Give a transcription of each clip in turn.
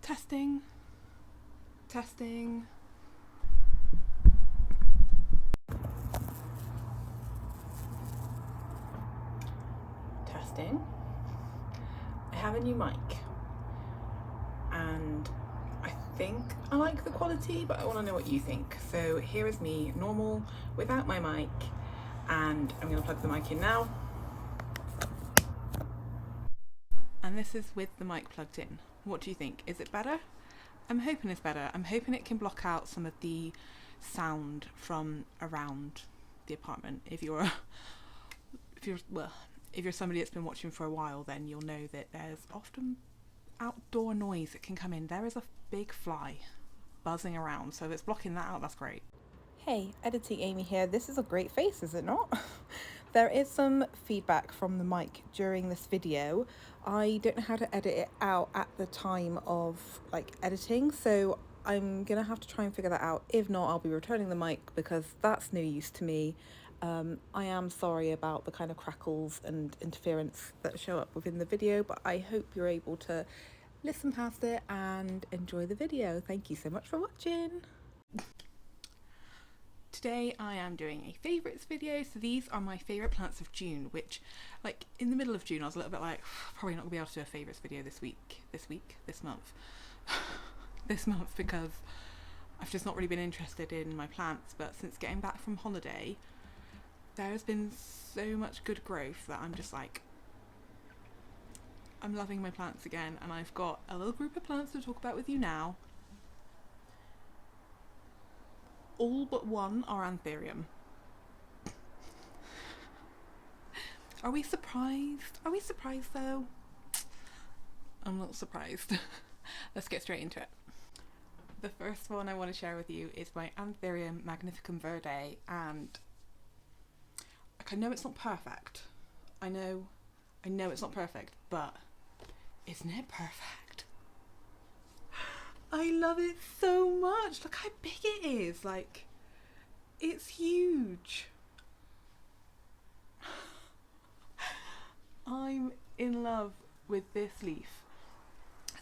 Testing. Testing. Testing. I have a new mic and I think I like the quality, but I want to know what you think. So here is me, normal, without my mic, and I'm going to plug the mic in now. And this is with the mic plugged in. What do you think? Is it better? I'm hoping it's better. I'm hoping it can block out some of the sound from around the apartment. If you're somebody that's been watching for a while, then you'll know that there's often outdoor noise that can come in. There is a big fly buzzing around, so if it's blocking that out, that's great. Hey, Editing Amy here. This is a great face, is it not? There is some feedback from the mic during this video. I don't know how to edit it out at the time of editing, so I'm gonna have to try and figure that out. If not, I'll be returning the mic because that's no use to me. I am sorry about the kind of crackles and interference that show up within the video, but I hope you're able to listen past it and enjoy the video. Thank you so much for watching. Today I am doing a favourites video. So these are my favourite plants of June, which in the middle of June I was a little bit like, probably not going to be able to do a favourites video this month this month, because I've just not really been interested in my plants. But since getting back from holiday, there has been so much good growth that I'm just like, I'm loving my plants again, and I've got a little group of plants to talk about with you now. All but one are Anthurium. Are we surprised? Are we surprised though? I'm not surprised. Let's get straight into it. The first one I want to share with you is my Anthurium magnificum verde, and I know it's not perfect. I know it's not perfect, but isn't it perfect? I love it so much. Look how big it is. It's huge. I'm in love with this leaf.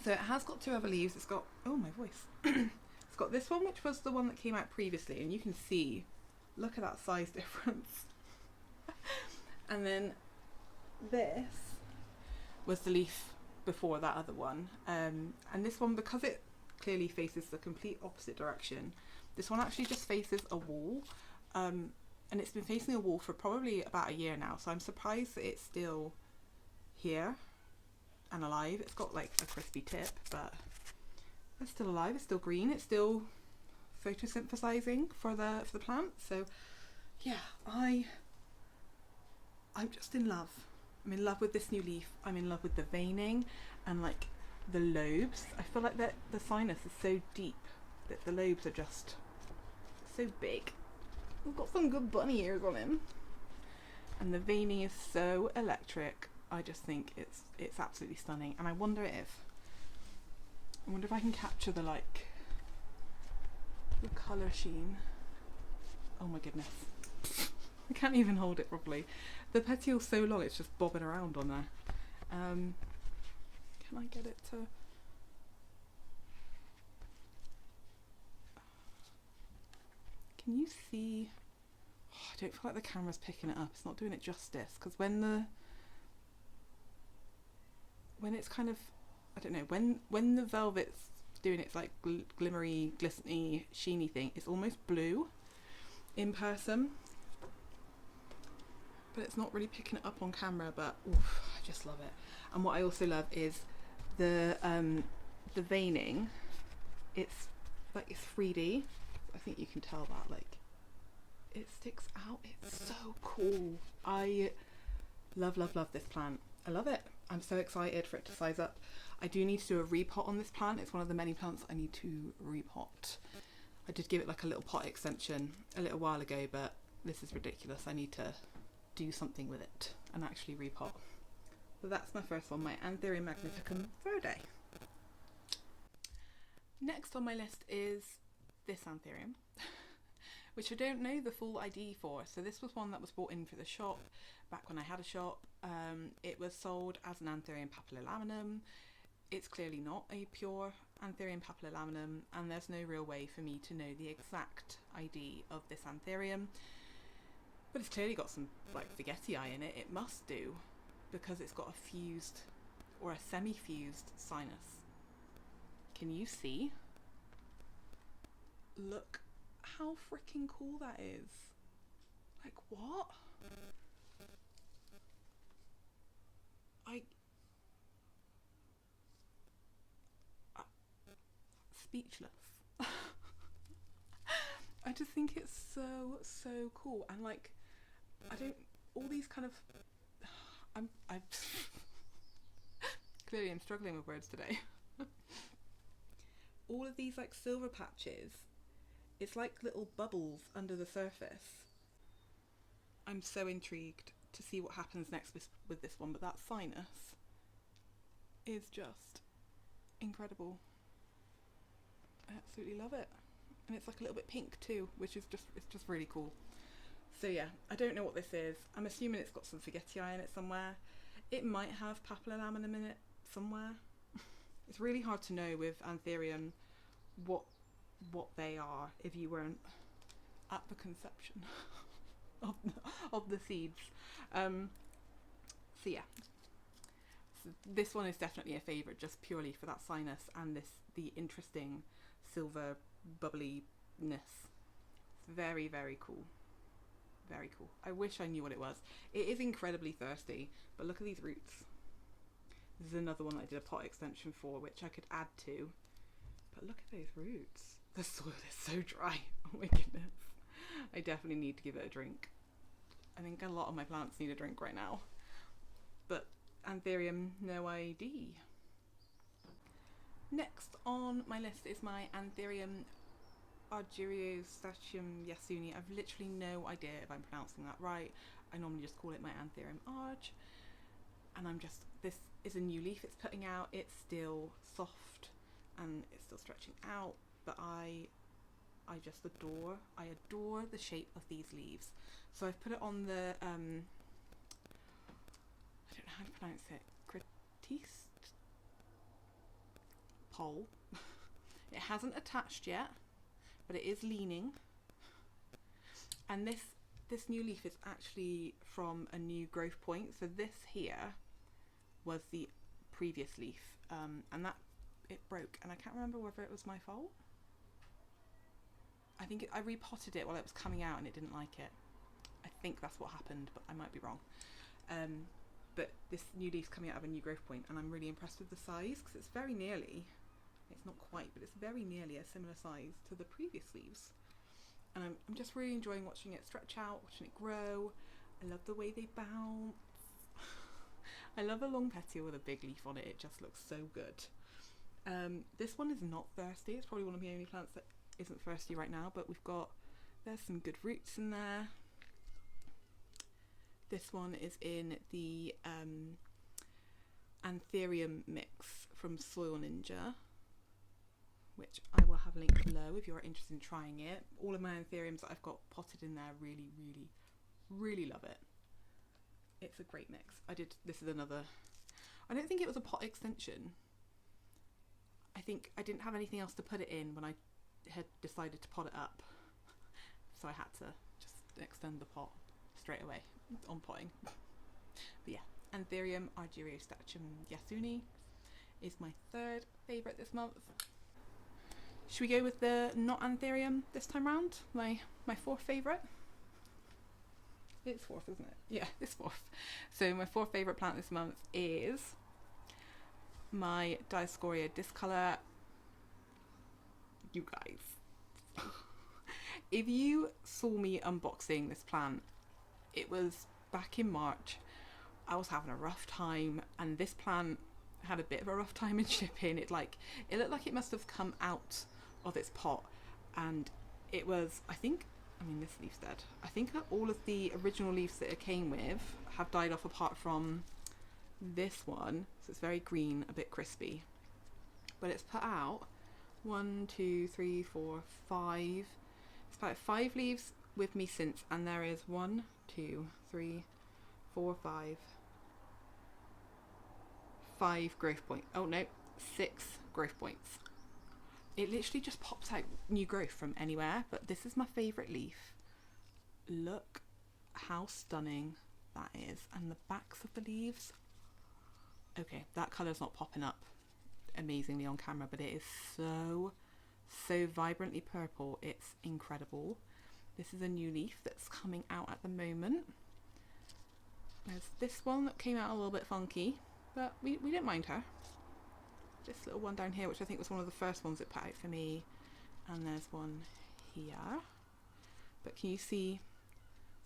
So it has got two other leaves. It's got, oh my voice. It's got this one, which was the one that came out previously, and you can see, look at that size difference. And then this was the leaf before that other one. And this one, because it clearly faces the complete opposite direction, this one actually just faces a wall, and it's been facing a wall for probably about a year now, so I'm surprised that it's still here and alive. It's got a crispy tip, but it's still alive, it's still green, it's still photosynthesizing for the plant. So yeah, I'm just in love. I'm in love with this new leaf. I'm in love with the veining and the lobes. I feel like that the sinus is so deep that the lobes are just so big. We've got some good bunny ears on him, and the veining is so electric. I just think it's absolutely stunning, and I wonder if I can capture the colour sheen. Oh my goodness. I can't even hold it properly. The petiol's so long, it's just bobbing around on there. Can I get it to... Can you see... Oh, I don't feel like the camera's picking it up. It's not doing it justice, because when it's kind of... I don't know, when the velvet's doing its glimmery, glistening, sheeny thing, it's almost blue in person. But it's not really picking it up on camera, but oof, I just love it. And what I also love is the veining. It's 3D. I think you can tell that, it sticks out. It's so cool. I love this plant. I love it. I'm so excited for it to size up. I do need to do a repot on this plant. It's one of the many plants I need to repot. I did give it a little pot extension a little while ago, but this is ridiculous. I need to do something with it and actually repot. So that's my first one, my Anthurium magnificum verde. Next on my list is this Anthurium, which I don't know the full ID for. So this was one that was brought in for the shop back when I had a shop. It was sold as an Anthurium papillolaminum. it's clearly not a pure Anthurium papilolaminum, and there's no real way for me to know the exact ID of this Anthurium. But it's clearly got some like forgetii in it. It must do, because it's got a fused or a semi-fused sinus. Can you see? Look how freaking cool that is. Like, what? Speechless. I just think it's so cool, and like, all these kind of, I'm clearly I'm struggling with words today. All of these like silver patches, it's like little bubbles under the surface. I'm so intrigued to see what happens next with this one, but that sinus is just incredible. I absolutely love it. And it's like a little bit pink too, which is it's just really cool. So yeah, I don't know what this is. I'm assuming it's got some forgetii in it somewhere. It might have papilolaminum in it somewhere. It's really hard to know with Anthurium what they are if you weren't at the conception of the seeds. So yeah, so this one is definitely a favourite, just purely for that sinus and the interesting silver bubbliness. Very, very cool. Very cool. I wish I knew what it was. It is incredibly thirsty, but look at these roots. This is another one that I did a pot extension for, which I could add to. But look at those roots. The soil is so dry. Oh my goodness. I definitely need to give it a drink. I think a lot of my plants need a drink right now. But Anthurium, no ID. Next on my list is my Anthurium arduio yasuni. I've literally no idea if I'm pronouncing that right. I normally just call it my Anthurium arg. And this is a new leaf it's putting out. It's still soft and it's still stretching out, but I adore the shape of these leaves. So I've put it on the I don't know how to pronounce it, critique pole. It hasn't attached yet, but it is leaning. And this new leaf is actually from a new growth point. So this here was the previous leaf, and that it broke, and I can't remember whether it was my fault. I think I repotted it while it was coming out and it didn't like it. I think that's what happened, but I might be wrong. But this new leaf's coming out of a new growth point, and I'm really impressed with the size, because it's very nearly, it's not quite, but it's very nearly a similar size to the previous leaves. And I'm just really enjoying watching it stretch out, watching it grow. I love the way they bounce. I love a long petiole with a big leaf on it. It just looks so good. This one is not thirsty. It's probably one of the only plants that isn't thirsty right now, but there's some good roots in there. This one is in the Anthurium mix from Soil Ninja, which I will have linked below if you're interested in trying it. All of my Anthuriums that I've got potted in there, really, really, really love it. It's a great mix. This is another, I don't think it was a pot extension. I think I didn't have anything else to put it in when I had decided to pot it up. So I had to just extend the pot straight away on potting. But yeah, Anthurium arduio yasuni is my third favourite this month. Should we go with the not Anthurium this time round? My fourth favourite? It's fourth, isn't it? Yeah, it's fourth. So my fourth favourite plant this month is my Dioscorea discolor. You guys, if you saw me unboxing this plant, it was back in March. I was having a rough time, and this plant had a bit of a rough time in shipping. It looked like it must have come out of its pot, and it was, this leaf's dead. I think that all of the original leaves that it came with have died off apart from this one. So it's very green, a bit crispy. But it's put out 1, 2, 3, 4, 5. It's put out 5 leaves with me since, and there is 1, 2, 3, 4, 5 growth points. Oh no, 6 growth points. It literally just pops out new growth from anywhere, but this is my favourite leaf. Look how stunning that is, and the backs of the leaves. Okay, that colour's not popping up amazingly on camera, but it is so vibrantly purple. It's incredible. This is a new leaf that's coming out at the moment. There's this one that came out a little bit funky, but we didn't mind her. This little one down here, which I think was one of the first ones it put out for me, and there's one here. But can you see,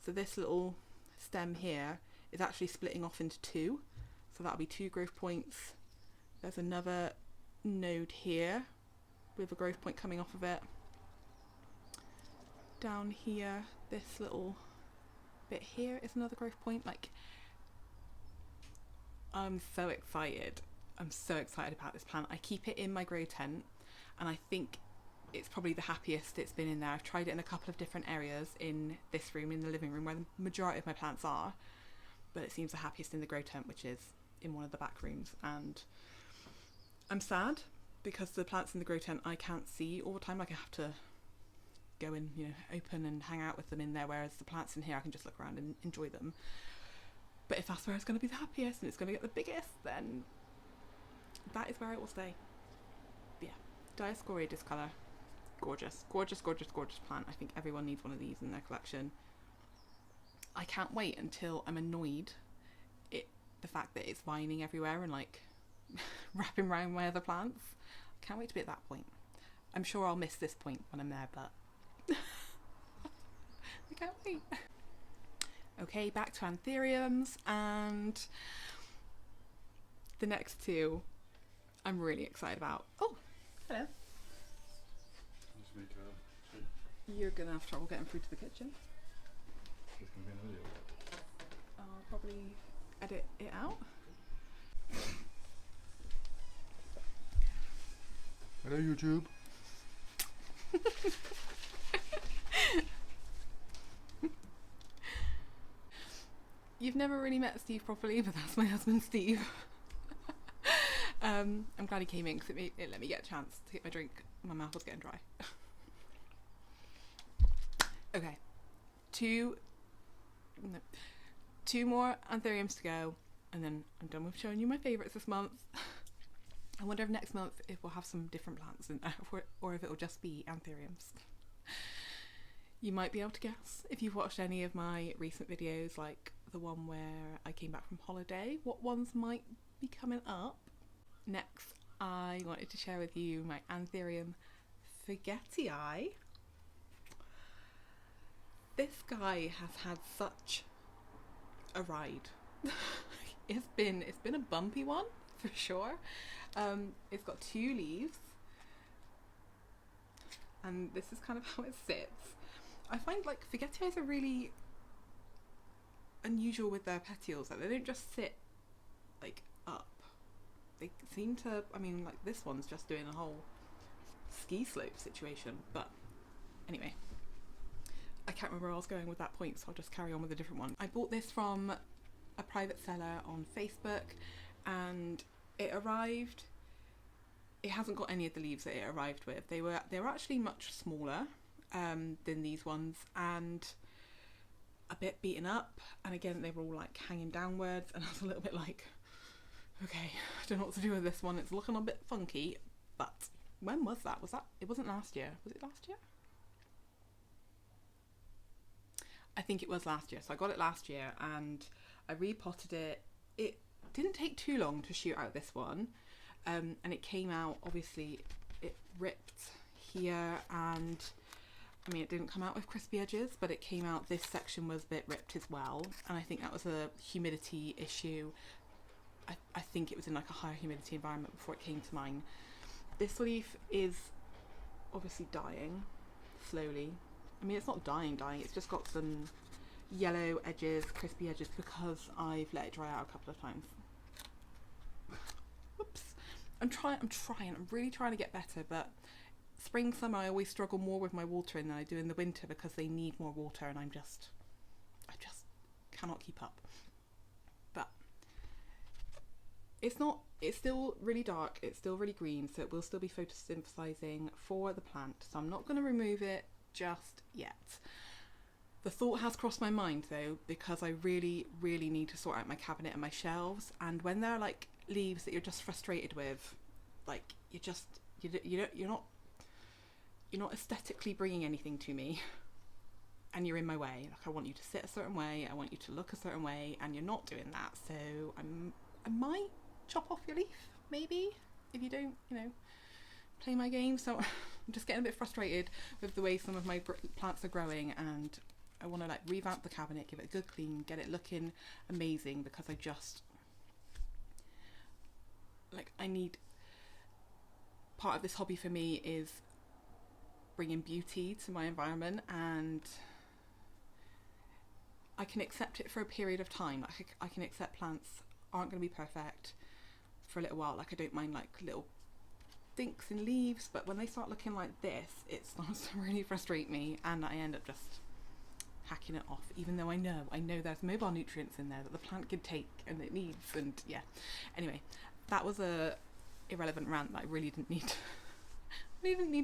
so this little stem here is actually splitting off into 2, so that'll be 2 growth points. There's another node here with a growth point coming off of it. Down here, this little bit here is another growth point. Like, I'm so excited. I'm so excited about this plant. I keep it in my grow tent, and I think it's probably the happiest it's been in there. I've tried it in a couple of different areas in this room, in the living room, where the majority of my plants are, but it seems the happiest in the grow tent, which is in one of the back rooms. And I'm sad because the plants in the grow tent I can't see all the time. Like, I have to go and, you know, open and hang out with them in there, whereas the plants in here I can just look around and enjoy them. But if that's where it's going to be the happiest and it's going to get the biggest, then that is where it will stay. But yeah, Dioscorea discolor. Gorgeous, gorgeous, gorgeous, gorgeous plant. I think everyone needs one of these in their collection. I can't wait until I'm annoyed at the fact that it's vining everywhere and like wrapping around my other plants. I can't wait to be at that point. I'm sure I'll miss this point when I'm there, but I can't wait. Okay, back to Anthuriums, and the next 2 I'm really excited about. Oh, hello. You're gonna have trouble getting through to the kitchen. I'll probably edit it out. Hello, YouTube. You've never really met Steve properly, but that's my husband, Steve. I'm glad he came in because it let me get a chance to get my drink. My mouth was getting dry. Okay, 2 more Anthuriums to go, and then I'm done with showing you my favourites this month. I wonder if next month if we'll have some different plants in there, or if it'll just be Anthuriums. You might be able to guess if you've watched any of my recent videos, like the one where I came back from holiday, what ones might be coming up. Next, I wanted to share with you my Anthurium forgetii. This guy has had such a ride. It's been a bumpy one for sure. It's got 2 leaves, and this is kind of how it sits. I find like forgetii are really unusual with their petioles. Like, they don't just sit like up. They seem to, I mean, like this one's just doing a whole ski slope situation. But anyway, I can't remember where I was going with that point, so I'll just carry on with a different one. I bought this from a private seller on Facebook, and it arrived. It hasn't got any of the leaves that it arrived with. They were actually much smaller than these ones, and a bit beaten up. And again, they were all like hanging downwards, and I was a little bit like, okay, I don't know what to do with this one. It's looking a bit funky. But when was that? It wasn't last year. Was it last year? I think it was last year. So I got it last year and I repotted it. It didn't take too long to shoot out this one, and it came out, obviously it ripped here, and I mean, it didn't come out with crispy edges, but it came out, this section was a bit ripped as well, and I think that was a humidity issue. I think it was in like a higher humidity environment before it came to mine. This leaf is obviously dying slowly. I mean, it's not dying, it's just got some yellow edges, crispy edges, because I've let it dry out a couple of times. Whoops. I'm really trying to get better, but spring, summer, I always struggle more with my watering than I do in the winter because they need more water, and I just cannot keep up. But it's not it's still really dark, it's still really green, so it will still be photosynthesizing for the plant. So I'm not going to remove it just yet. The thought has crossed my mind though, because I really, really need to sort out my cabinet and my shelves. And when there are like leaves that you're just frustrated with, like you're not aesthetically bringing anything to me, and you're in my way. Like I want you to sit a certain way, I want you to look a certain way, and you're not doing that. So I might chop off your leaf, maybe, if you don't, play my game. So I'm just getting a bit frustrated with the way some of my plants are growing, and I want to like revamp the cabinet, give it a good clean, get it looking amazing, because I just like, I need, part of this hobby for me is bringing beauty to my environment, and I can accept it for a period of time. I can accept plants aren't going to be perfect for a little while. Like I don't mind like little dinks in leaves, but when they start looking like this, it starts to really frustrate me, and I end up just hacking it off, even though I know there's mobile nutrients in there that the plant could take and it needs. And yeah, anyway, that was a irrelevant rant that I really didn't need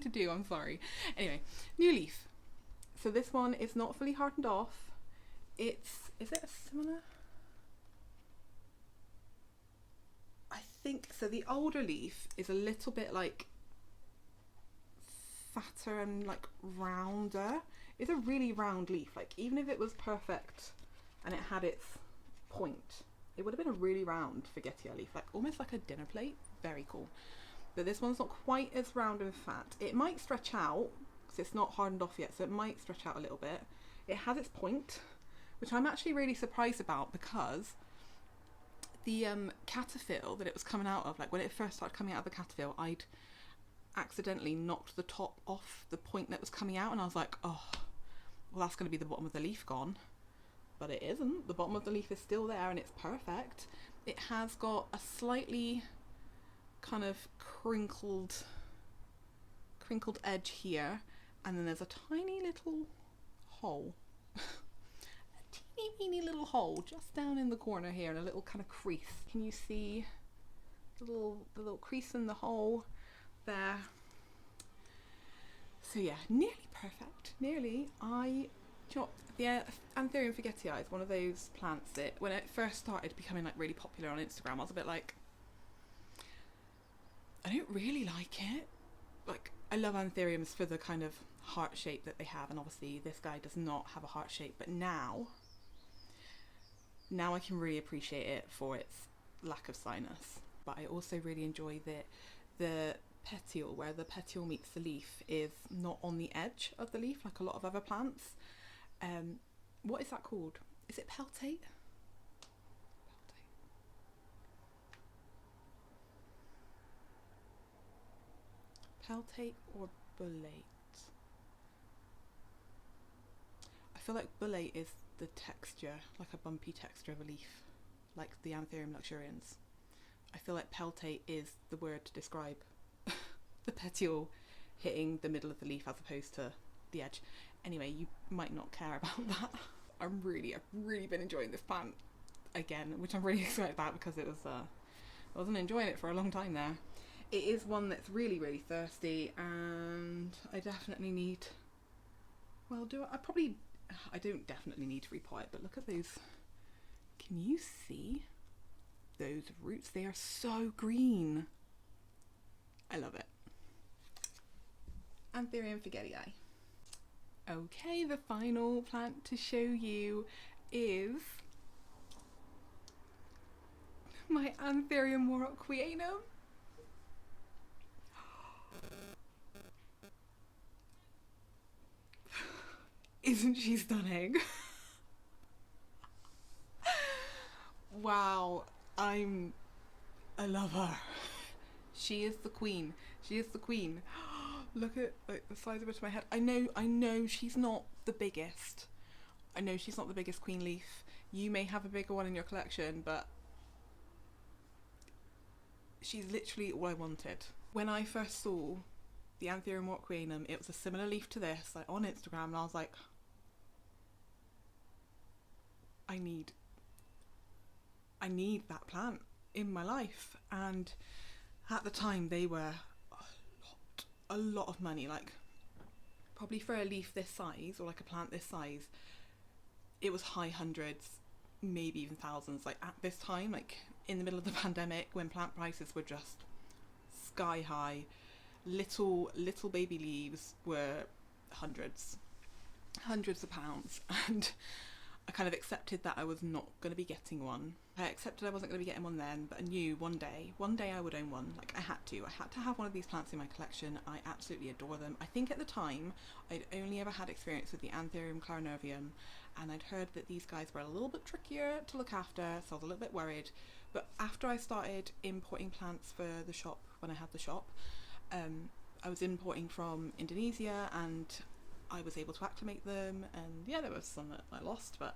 to do. I'm sorry. Anyway, new leaf. So this one is not fully hardened off. Is it a similar? I think so. The older leaf is a little bit like fatter and like rounder. It's a really round leaf. Like even if it was perfect and it had its point, it would have been a really round forgetii leaf, like almost like a dinner plate. Very cool. But this one's not quite as round and fat. It might stretch out because it's not hardened off yet, so it might stretch out a little bit. It has its point, which I'm actually really surprised about, because the cataphyll that it was coming out of, like when it first started coming out of the cataphyll, I'd accidentally knocked the top off the point that was coming out, and I was like, oh, well that's going to be the bottom of the leaf gone. But it isn't. The bottom of the leaf is still there, and it's perfect. It has got a slightly kind of crinkled edge here, and then there's a tiny little hole a teeny little hole just down in the corner here, and a little kind of crease. Can you see the little crease in the hole there? So yeah, nearly perfect, nearly. The Anthurium forgetii is one of those plants that when it first started becoming like really popular on Instagram, I was a bit like, I don't really like it. Like, I love Anthuriums for the kind of heart shape that they have, and obviously this guy does not have a heart shape, but now I can really appreciate it for its lack of sinus. But I also really enjoy the petiole, where the petiole meets the leaf, is not on the edge of the leaf like a lot of other plants. What is that called? Is it peltate? Peltate or bullate? I feel like bullate is the texture, like a bumpy texture of a leaf, like the Anthurium luxurians. I feel like peltate is the word to describe the petiole hitting the middle of the leaf as opposed to the edge. Anyway, you might not care about that. I've really been enjoying this plant again, which I'm really excited about, because it was I wasn't enjoying it for a long time there. It is one that's really, really thirsty, and I definitely need, well, I don't definitely need to repot it, but look at those. Can you see those roots? They are so green. I love it. Anthurium forgetii. Okay, the final plant to show you is my Anthurium warocqueanum. Isn't she stunning? Wow, I love her. She is the queen. She is the queen. Look at like the size of it to my head. I know she's not the biggest. I know she's not the biggest queen leaf. You may have a bigger one in your collection, but she's literally all I wanted. When I first saw the Anthurium warocqueanum, it was a similar leaf to this, like on Instagram, and I was like, I need that plant. in my life, and at the time they were a lot of money. Like probably for a leaf this size or like a plant this size, it was high hundreds, maybe even thousands. Like at this time, like in the middle of the pandemic, when plant prices were just sky high, little baby leaves were hundreds of pounds, and I kind of accepted that I was not going to be getting one. I accepted I wasn't going to be getting one then, but I knew one day I would own one. Like I had to have one of these plants in my collection. I absolutely adore them. I think at the time I'd only ever had experience with the Anthurium clarinervium, and I'd heard that these guys were a little bit trickier to look after, so I was a little bit worried. But after I started importing plants for the shop, when I had the shop, I was importing from Indonesia, and I was able to acclimate them, and yeah, there was some that I lost, but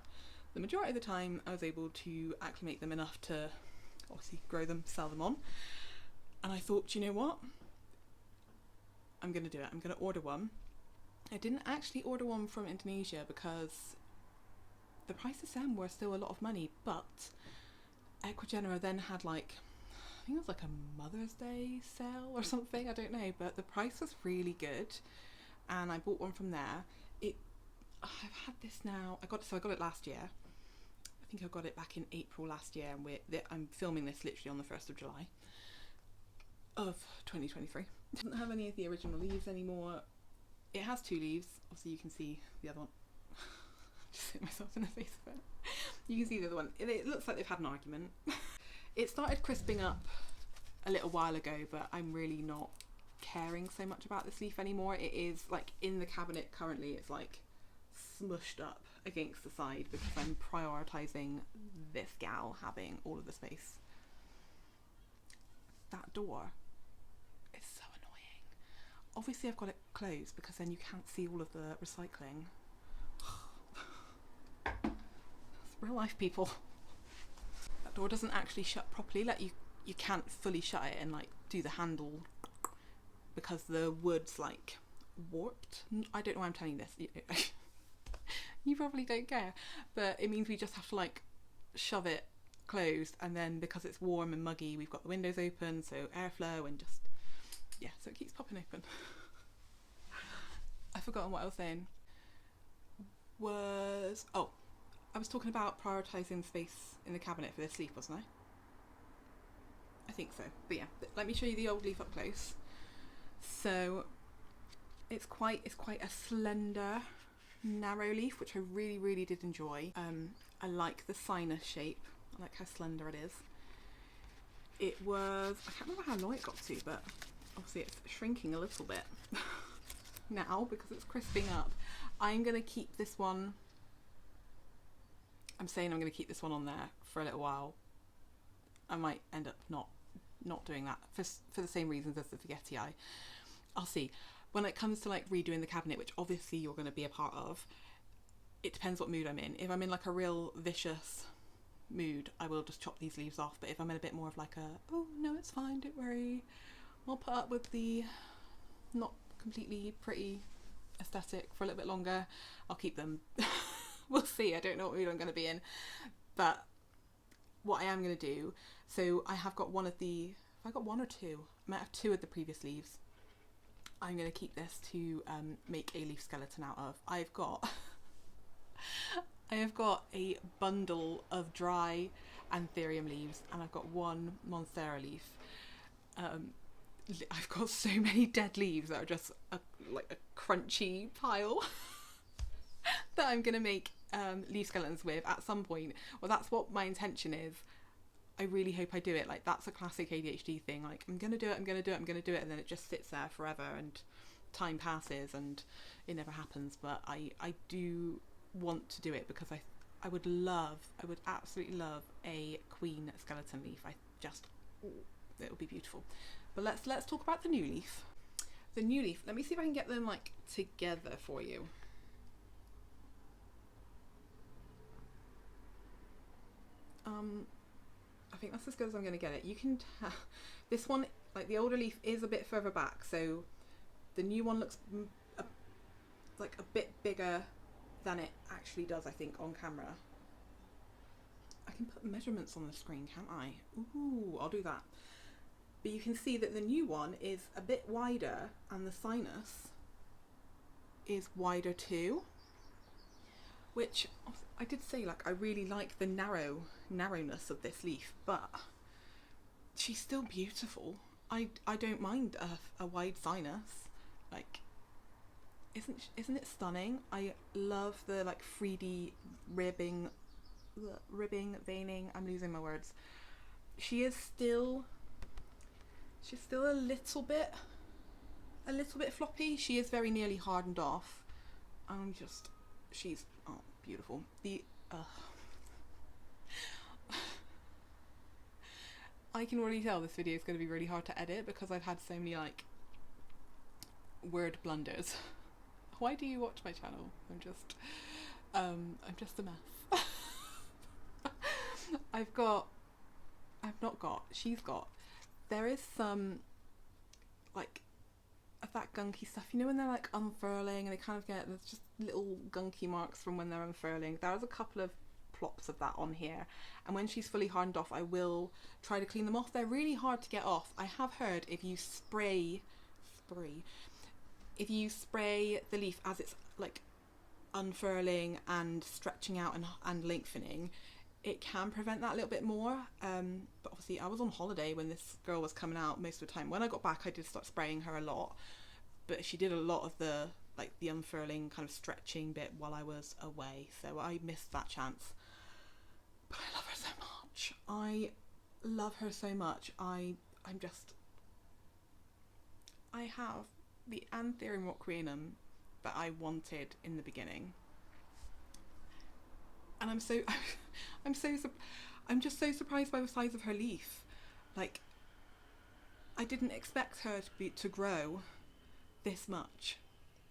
the majority of the time I was able to acclimate them enough to obviously grow them, sell them on. And I thought, you know what, I'm going to do it. I'm going to order one. I didn't actually order one from Indonesia because the prices then were still a lot of money, but Equigenera then had like, I think it was like a Mother's Day sale or something, I don't know, but the price was really good, and I bought one from there. I've had this now, I got it last year. I think I got it back in April last year, and I'm filming this literally on the 1st of July of 2023. It doesn't have any of the original leaves anymore. It has 2 leaves, obviously you can see the other one. Just hit myself in the face with it. You can see the other one. It looks like they've had an argument. It started crisping up a little while ago, but I'm really not caring so much about this leaf anymore. It is like in the cabinet currently, it's like smushed up against the side because I'm prioritising this gal having all of the space. That door is so annoying. Obviously I've got it closed because then you can't see all of the recycling. It's real life, people. That door doesn't actually shut properly. Like you can't fully shut it and like do the handle because the wood's like warped. I don't know why I'm telling you this. You probably don't care, but it means we just have to like shove it closed, and then because it's warm and muggy, we've got the windows open, so airflow, and just, yeah, so it keeps popping open. I've forgotten what I was saying. I was talking about prioritising space in the cabinet for this leaf, wasn't I think so, but yeah, let me show you the old leaf up close. So it's quite a slender, narrow leaf, which I really did enjoy. I like the sinus shape. I like how slender it is. It was, I can't remember how long it got to, but obviously it's shrinking a little bit now because it's crisping up. I'm going to keep this one, I'm saying I'm going to keep this one on there for a little while. I might end up not doing that for the same reasons as the forgetii. I'll see. When it comes to like redoing the cabinet, which obviously you're going to be a part of, it depends what mood I'm in. If I'm in like a real vicious mood, I will just chop these leaves off. But if I'm in a bit more of like oh no, it's fine, don't worry, I'll put up with the not completely pretty aesthetic for a little bit longer, I'll keep them. We'll see. I don't know what mood I'm going to be in, but what I am going to do, so I have got one of the, have I got 1 or 2? I might have 2 of the previous leaves. I'm going to keep this to make a leaf skeleton out of. I have got a bundle of dry Anthurium leaves, and I've got 1 Monstera leaf. I've got so many dead leaves that are just like a crunchy pile that I'm going to make leaf skeletons with at some point. Well, that's what my intention is. I really hope I do it. Like, that's a classic ADHD thing. Like, I'm going to do it, and then it just sits there forever, and time passes, and it never happens. But I do want to do it because I would absolutely love a queen skeleton leaf. It would be beautiful. But let's talk about the new leaf. The new leaf, let me see if I can get them, like, together for you. I think that's as good as I'm going to get it. You can tell this one, like the older leaf, is a bit further back, so the new one looks like a bit bigger than it actually does, I think, on camera. I can put measurements on the screen, can't I? Ooh, I'll do that. But you can see that the new one is a bit wider and the sinus is wider too, which I did say, like, I really like the narrowness of this leaf, but she's still beautiful. I don't mind a wide sinus. Like, isn't it stunning? I love the like 3D ribbing, veining. I'm losing my words. She's still a little bit floppy. She is very nearly hardened off. She's beautiful. I can already tell this video is going to be really hard to edit because I've had so many like word blunders. Why do you watch my channel? I'm just a mess. There is some like of that gunky stuff, you know, when they're like unfurling and they kind of there's just little gunky marks from when they're unfurling. There's a couple of plops of that on here, and when she's fully hardened off I will try to clean them off. They're really hard to get off. I have heard if you spray the leaf as it's like unfurling and stretching out and lengthening, it can prevent that a little bit more. But obviously I was on holiday when this girl was coming out most of the time. When I got back I did start spraying her a lot, but she did a lot of the unfurling kind of stretching bit while I was away, so I missed that chance. But I love her so much. I love her so much. I have the Anthurium warocqueanum that I wanted in the beginning, and I'm just so surprised by the size of her leaf. Like, I didn't expect her to grow this much.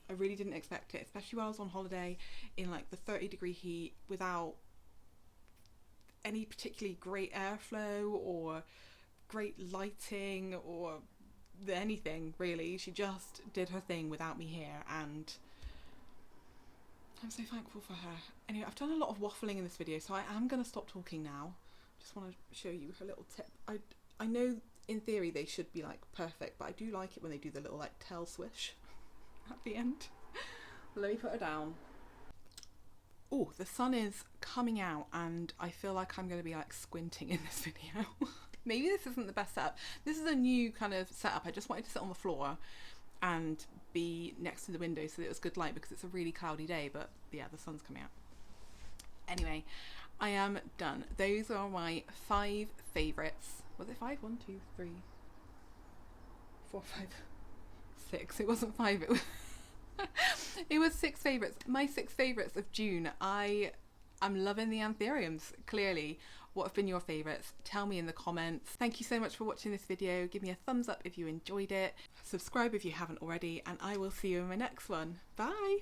I really didn't expect it, especially while I was on holiday in like the 30-degree heat without any particularly great airflow or great lighting or anything really. She just did her thing without me here, and I'm so thankful for her. Anyway, I've done a lot of waffling in this video, so I am going to stop talking now. Just want to show you her little tip. I know in theory they should be like perfect, but I do like it when they do the little like tail swish at the end. Let me put her down. Oh, the sun is coming out and I feel like I'm going to be like squinting in this video. Maybe this isn't the best setup. This is a new kind of setup. I just wanted to sit on the floor and be next to the window so that it was good light because it's a really cloudy day, but yeah, the sun's coming out. Anyway, I am done. Those are my 5 favourites. Was it 5? 1, 2, 3, 4, 5, 6. It wasn't 5, it was it was 6 favourites. My 6 favourites of June. I am loving the Anthuriums, clearly. What have been your favourites? Tell me in the comments. Thank you so much for watching this video. Give me a thumbs up if you enjoyed it. Subscribe if you haven't already, and I will see you in my next one. Bye!